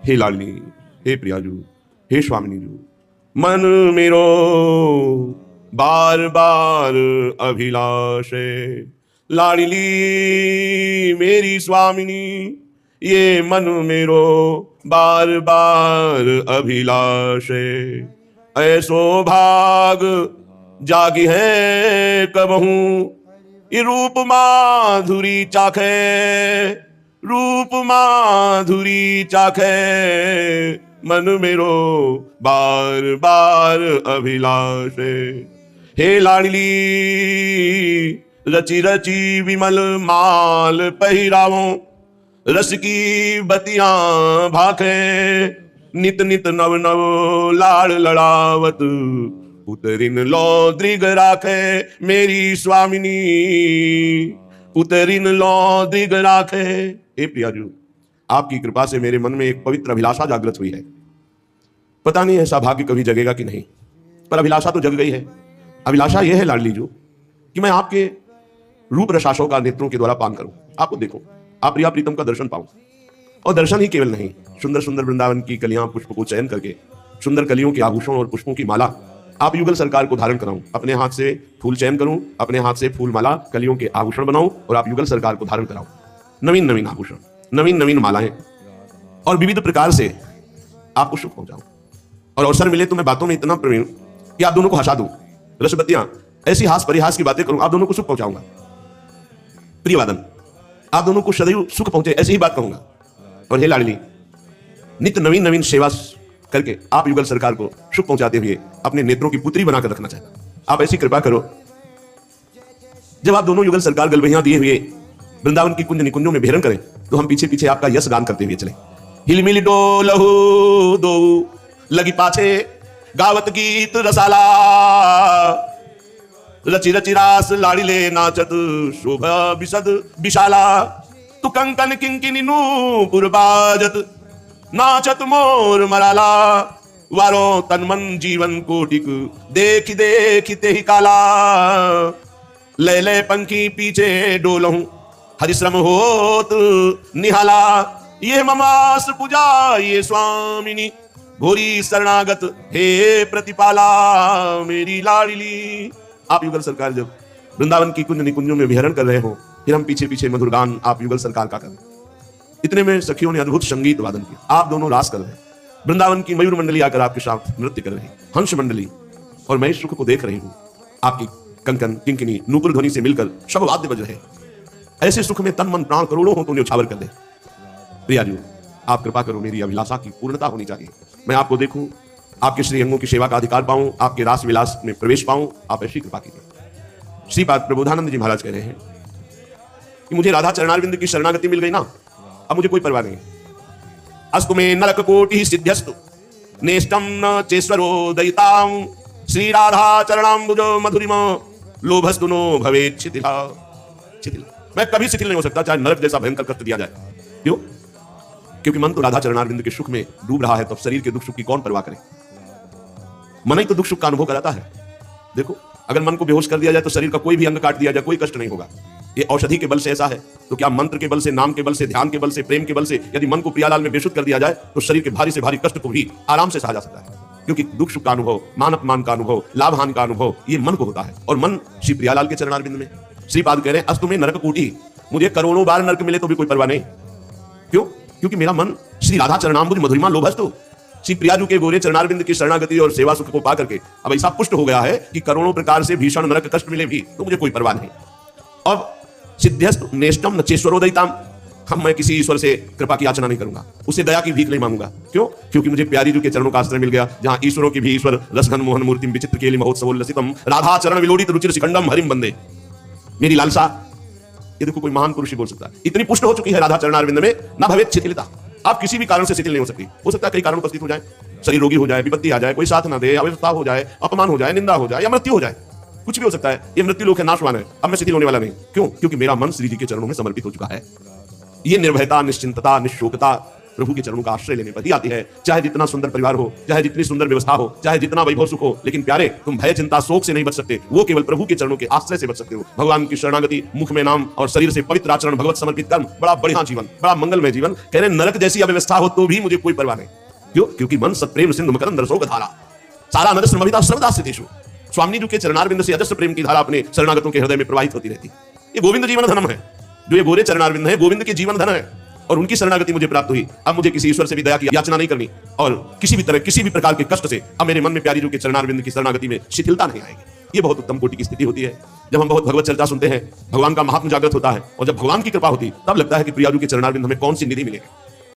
हे लाडली, हे प्रियाजू, हे स्वामिनी जू, मन मेरो बार बार अभिलाष है। लाडली मेरी स्वामिनी, ये मन मेरो बार बार अभिलाष है। ऐसो भाग जागी है कबहू, ये रूप माधुरी चाखे, रूप माधुरी चाखे। मन मेरो बार बार अभिलाष है। हे लाडली रची रची विमल माल पहिरावो, रस की बतियां भाखे। नित नित नव नव लाड़ लड़ावत, उतरिन लो दृग राखे। मेरी स्वामिनी उतरिन लो दृग राखे। हे प्रियाजू, आपकी कृपा से मेरे मन में एक पवित्र अभिलाषा जागृत हुई है। पता नहीं ऐसा भाग्य कभी जगेगा कि नहीं, पर अभिलाषा तो जग गई है। अभिलाषा यह है लाडली जू कि मैं आपके रूप रसाशों का नेत्रों के द्वारा पान करूं, आपको देखूं, आप प्रिया प्रीतम का दर्शन पाऊं। और दर्शन ही केवल नहीं, सुंदर सुंदर वृंदावन की कलियां पुष्प को चयन करके सुंदर कलियों के आभूषण और पुष्पों की माला आप युगल सरकार को धारण कराऊं। अपने हाथ से फूल चयन करूं, अपने हाथ से फूल माला कलियों के आभूषण बनाऊं और आप युगल सरकार को धारण कराऊं। नवीन नवीन आभूषण, नवीन नवीन मालाएं और विविध प्रकार से आपको सुख पहुंचाऊं। और अवसर मिले तो मैं बातों में इतना प्रवीण कि आप दोनों को हंसा दूं, रसबत्तियां ऐसी हास परिहास की बातें करूं, आप दोनों को सुख पहुंचाऊंगा। प्रियवादन, आप दोनों को सदैव सुख पहुंचे ऐसी ही बात कहूंगा। और हे लाडली, नित्य नवीन नवीन सेवा करके आप युगल सरकार को सुख पहुंचाते हुए अपने नेत्रों की पुत्री बनाकर रखना चाहता। आप ऐसी कृपा करो, जब आप दोनों युगल सरकार गलबहियां दिए हुए वृंदावन की कुंज निकुंजों में विहरण करें तो हम पीछे पीछे आपका यश गान करते हुए चले। हिलमिल डोलहु दो लगी पाछे, गावत गीत रसाला। रचि रचि रास लाड़िले नाचत, शोभा विशद विशाला। तु कंकन किंकिनी नूपुर बाजत, नाचत मोर मराला। वारो तन मन जीवन कोटिक, देखी देखी ते ही काला। ले ले पंखी पीछे डोलहूं, हरिश्रम होत निहाला। ये ममास पूजा ये स्वामिनी, भोरी शरणागत हे प्रतिपाला। मेरी लाडली, आप युगल सरकार जब वृंदावन की कुंज निकुंजों में विहरण कर रहे हो, फिर हम पीछे पीछे मधुर गान आप युगल सरकार का कर रहे। इतने में सखियों ने अद्भुत संगीत वादन किया, आप दोनों रास कर रहे हैं। वृंदावन की मयूर मंडली आकर आपके साथ नृत्य कर रही, हंस मंडली, और मैं इस सुख को देख रही हूं। आपकी कंकन किंकिनी नूपुर ध्वनि से मिलकर सब वाद्य बज रहे। ऐसे सुख में तन मन प्राण करोड़ों हो तो न्यौछावर कर दे। प्रियाजू, आप कृपा करो, मेरी अभिलाषा की पूर्णता होनी चाहिए। मैं आपको देखूं, आपके श्री अंगों की सेवा का अधिकार पाऊं, आपके रास विलास में प्रवेश पाऊं। आप ऐसी कृपा कीजिए। श्रीपाद प्रबोधानंद जी महाराज कह रहे हैं कि मुझे राधा चरणारविंद की शरणागति मिल गई ना, अब मुझे कोई परवाह नहीं। अस्तु में नरक कोटि सिद्ध्यस्तु, नेष्टम न चेश्वरो दयितां। श्री राधा चरणाम्बुजो मधुरिमा, लोभस्तु नो भवेत् शिथिला। शिथिल, मैं कभी शिथिल नहीं हो सकता, चाहे नरक जैसा भयंकर कष्ट दिया जाए। क्यों? क्योंकि मन तो राधा चरणारविंद के सुख में डूब रहा है, तो शरीर के दुख सुख की कौन परवाह करे। मन ही तो दुख सुख का अनुभव कराता है। देखो, अगर मन को बेहोश कर दिया जाए तो शरीर का कोई भी अंग काट दिया जाए, कोई कष्ट नहीं होगा। ये औषधि के बल से ऐसा है, तो क्या मंत्र के बल से, नाम के बल से, ध्यान के बल से, प्रेम के बल से यदि मन को प्रियालाल में बेशुद्ध कर दिया जाए तो शरीर के भारी से भारी कष्ट को भी आराम से सहा जा सकता है। क्योंकि दुख सुख का अनुभव, मान अपमान का अनुभव, लाभ हानि का अनुभव ये मन को होता है, और मन श्री प्रियालाल के चरणारविंद में। श्रीपाद कह रहे हैं, अस्तु में नरक कोटि, मुझे करोड़ों बार नरक मिले तो भी कोई परवाह नहीं। क्यों? क्योंकि मेरा मन श्री राधा चरणाम्बुज मधुरिमा लोभस्तु, श्री प्रियाजू के गोरे चरणारविंद की शरणागति और सेवा सुख को पा करके अब ऐसा पुष्ट हो गया है कि करोड़ों प्रकार से भीषण नरक कष्ट मिले भी तो मुझे कोई परवाह नहीं। अब सिद्ध्यस्तु नेष्टम नचेश्वरो दयिताम, हम मैं किसी ईश्वर से कृपा की याचना नहीं करूंगा, उससे दया की भीख नहीं मांगूंगा। क्यों? क्योंकि मुझे प्यारी जी के चरणों का आश्रय मिल गया, जहां ईश्वरों की भी ईश्वर रसघन मोहन मूर्तिम विचित्र केली महोत्सवोल्लसितम राधा चरण विलोड़ित रुचिर शिखंडम हरिम बंदे। मेरी लालसा, ये देखो कोई महान पुरुष ही बोल सकता है, इतनी पुष्ट हो चुकी है राधा चरणारविंद में, ना भवेत् शिथिलता। आप किसी भी कारण से शिथिल नहीं हो सकती। हो सकता है कई कारण उपस्थित हो जाए, शरीर रोगी हो जाए, विपत्ति आ जाए, कोई साथ ना दे, अवस्था हो जाए, अपमान हो जाए, निंदा हो जाए या मृत्यु हो जाए, कुछ भी हो सकता है। ये मृत्यु लोक है, नाशवान है। अब मैं शिथिल होने वाला नहीं। क्यों? क्योंकि मेरा मन श्री जी के चरणों में समर्पित हो चुका है। ये निर्भयता, निश्चिंतता, निशोकता, प्रभु के चरणों का आश्रय लेने पर ही आती है। चाहे जितना सुंदर परिवार हो, चाहे जितनी सुंदर व्यवस्था हो, चाहे जितना वैभव सुख हो, लेकिन प्यारे तुम भय चिंता शोक से नहीं बच सकते, वो केवल प्रभु के चरणों के आश्रय से बच सकते हो। भगवान की शरणागति, मुख में नाम और शरीर से पवित्र आचरण, भगवत समर्पित कर्म, बड़ा बढ़िया जीवन, बड़ा मंगलमय जीवन। कह रहे नरक जैसी अव्यवस्था हो तो भी मुझे कोई परवाह नहीं। क्यों? क्योंकि मन सत्प्रेम सिंधु मकरंद रसोग धारा, सारा नर श्रमविदा सर्वदा सिद्धेषु। स्वामी जी के चरणारविंद से अजस्र प्रेम की धारा अपने शरणागतों के हृदय में प्रवाहित होती रहती। ये गोविंद जीवन धर्म है। जो ये गोरे चरणारविंद है, गोविंद के जीवन धन है, और उनकी शरणागति मुझे प्राप्त हुई। अब मुझे किसी ईश्वर से भी दया की याचना नहीं करनी, और किसी भी तरह, किसी भी प्रकार के कष्ट से अब मेरे मन में प्यारी जी के चरणारविंद की शरणागति में शिथिलता नहीं आएगी। ये बहुत उत्तम कोटि की स्थिति होती है। जब हम बहुत भगवत चर्चा सुनते हैं, भगवान का महात्म जागृत होता है, और जब भगवान की कृपा होती तब लगता है कि प्रियाजू के चरणारविंद हमें कौन सी निधि मिलेगी।